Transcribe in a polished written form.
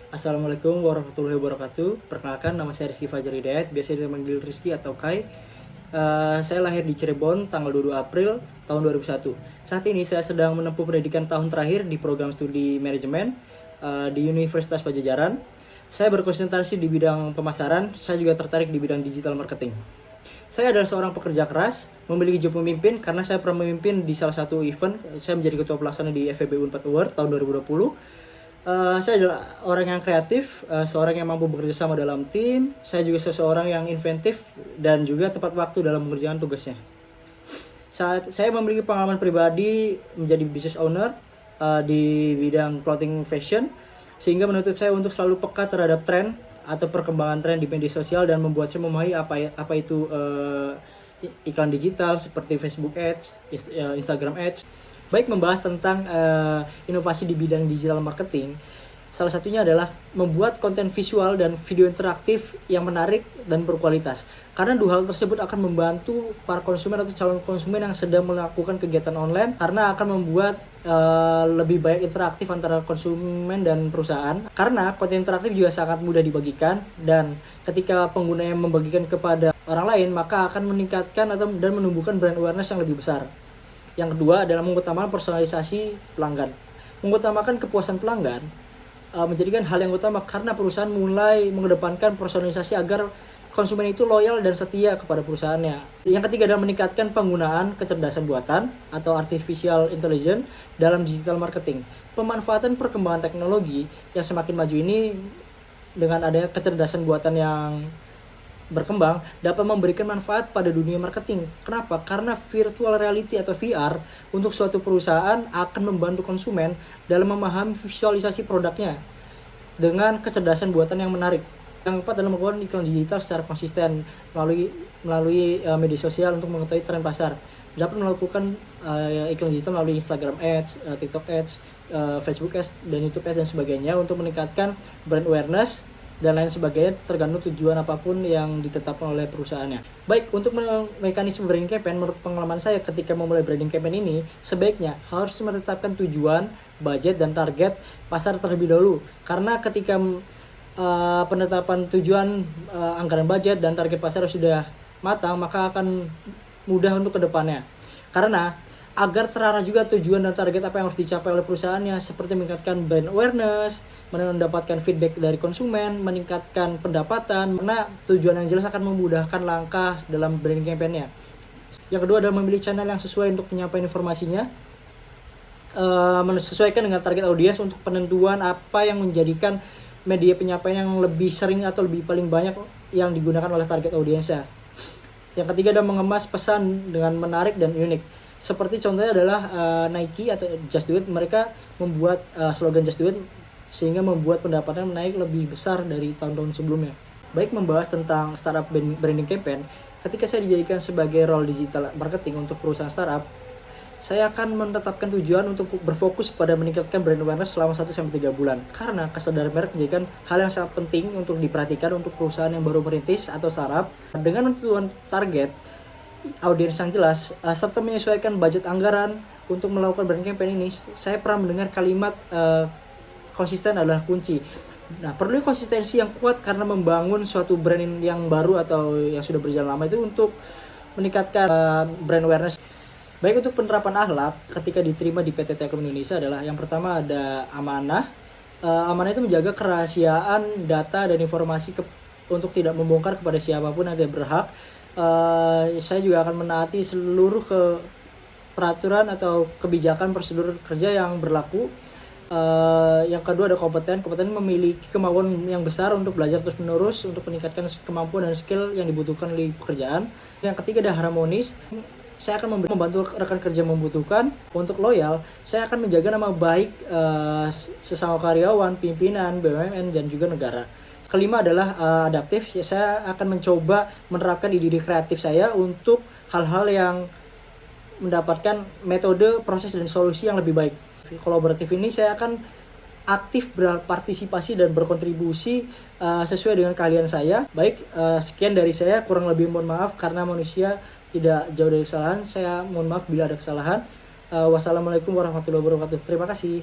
Assalamualaikum warahmatullahi wabarakatuh. Perkenalkan, nama saya Rizky Fajar Hidayat, biasa dipanggil Rizky atau Kai. Saya lahir di Cirebon tanggal 22 April tahun 2001. Saat ini saya sedang menempuh pendidikan tahun terakhir di program studi manajemen di Universitas Padjadjaran. Saya berkonsentrasi di bidang pemasaran, saya juga tertarik di bidang digital marketing. Saya adalah seorang pekerja keras, memiliki jiwa pemimpin karena saya pernah memimpin di salah satu event. Saya menjadi ketua pelaksana di FEB Unpad Award tahun 2020. Saya adalah orang yang kreatif, seorang yang mampu bekerja sama dalam tim. Saya juga seseorang yang inventif dan juga tepat waktu dalam mengerjakan tugasnya. Saat saya memiliki pengalaman pribadi menjadi business owner di bidang clothing fashion, sehingga menuntut saya untuk selalu peka terhadap tren atau perkembangan tren di media sosial dan membuat saya memahami apa itu iklan digital seperti Facebook Ads, Instagram Ads. Baik membahas tentang inovasi di bidang digital marketing, salah satunya adalah membuat konten visual dan video interaktif yang menarik dan berkualitas. Karena dua hal tersebut akan membantu para konsumen atau calon konsumen yang sedang melakukan kegiatan online, karena akan membuat lebih banyak interaktif antara konsumen dan perusahaan. Karena konten interaktif juga sangat mudah dibagikan, dan ketika pengguna yang membagikan kepada orang lain, maka akan meningkatkan dan menumbuhkan brand awareness yang lebih besar. Yang kedua adalah mengutamakan personalisasi pelanggan. Mengutamakan kepuasan pelanggan menjadikan hal yang utama karena perusahaan mulai mengedepankan personalisasi agar konsumen itu loyal dan setia kepada perusahaannya. Yang ketiga adalah meningkatkan penggunaan kecerdasan buatan atau artificial intelligence dalam digital marketing. Pemanfaatan perkembangan teknologi yang semakin maju ini dengan adanya kecerdasan buatan yang berkembang dapat memberikan manfaat pada dunia marketing. Kenapa? Karena virtual reality atau VR untuk suatu perusahaan akan membantu konsumen dalam memahami visualisasi produknya dengan kecerdasan buatan yang menarik. Yang keempat adalah melakukan iklan digital secara konsisten melalui media sosial untuk mengetahui tren pasar. Dapat melakukan iklan digital melalui Instagram Ads, TikTok Ads, Facebook Ads, dan YouTube Ads dan sebagainya untuk meningkatkan brand awareness dan lain sebagainya, tergantung tujuan apapun yang ditetapkan oleh perusahaannya. Baik, untuk mekanisme branding campaign, menurut pengalaman saya ketika memulai branding campaign ini, sebaiknya harus menetapkan tujuan, budget, dan target pasar terlebih dahulu. Karena ketika penetapan tujuan, anggaran budget, dan target pasar sudah matang, maka akan mudah untuk kedepannya. Karena agar terarah juga tujuan dan target apa yang harus dicapai oleh perusahaannya, seperti meningkatkan brand awareness, mendapatkan feedback dari konsumen, meningkatkan pendapatan, karena tujuan yang jelas akan memudahkan langkah dalam branding campaign-nya. Yang kedua adalah memilih channel yang sesuai untuk penyampaian informasinya, menyesuaikan dengan target audiens untuk penentuan apa yang menjadikan media penyampaian yang lebih sering atau lebih paling banyak yang digunakan oleh target audiensnya. Yang ketiga adalah mengemas pesan dengan menarik dan unik. Seperti contohnya adalah Nike atau Just Do It, mereka membuat slogan Just Do It sehingga membuat pendapatan naik lebih besar dari tahun-tahun sebelumnya. Baik membahas tentang startup branding campaign, ketika saya dijadikan sebagai role digital marketing untuk perusahaan startup, saya akan menetapkan tujuan untuk berfokus pada meningkatkan brand awareness selama 1-3 bulan. Karena kesadaran merek menjadikan hal yang sangat penting untuk diperhatikan untuk perusahaan yang baru merintis atau startup. Dengan tentuan target audiens yang jelas, serta menyesuaikan budget anggaran untuk melakukan brand campaign ini, saya pernah mendengar kalimat konsisten adalah kunci. Nah, perlu konsistensi yang kuat karena membangun suatu brand yang baru atau yang sudah berjalan lama itu untuk meningkatkan brand awareness. Baik, untuk penerapan akhlak ketika diterima di PT Telkom Indonesia adalah yang pertama ada amanah. Amanah itu menjaga kerahasiaan data dan informasi untuk tidak membongkar kepada siapapun yang tidak berhak. Saya juga akan menaati seluruh peraturan atau kebijakan prosedur kerja yang berlaku. Yang kedua ada kompeten memiliki kemampuan yang besar untuk belajar terus menerus untuk meningkatkan kemampuan dan skill yang dibutuhkan di pekerjaan. Yang ketiga ada harmonis. Saya akan membantu rekan kerja membutuhkan. Untuk loyal, saya akan menjaga nama baik sesama karyawan, pimpinan, BUMN, dan juga negara. Kelima adalah adaptif. Saya akan mencoba menerapkan ide-ide kreatif saya untuk hal-hal yang mendapatkan metode, proses, dan solusi yang lebih baik. Kolaboratif ini saya akan aktif berpartisipasi dan berkontribusi sesuai dengan keahlian saya. Baik, sekian dari saya, kurang lebih mohon maaf karena manusia tidak jauh dari kesalahan. Saya mohon maaf bila ada kesalahan. Wassalamualaikum warahmatullahi wabarakatuh. Terima kasih.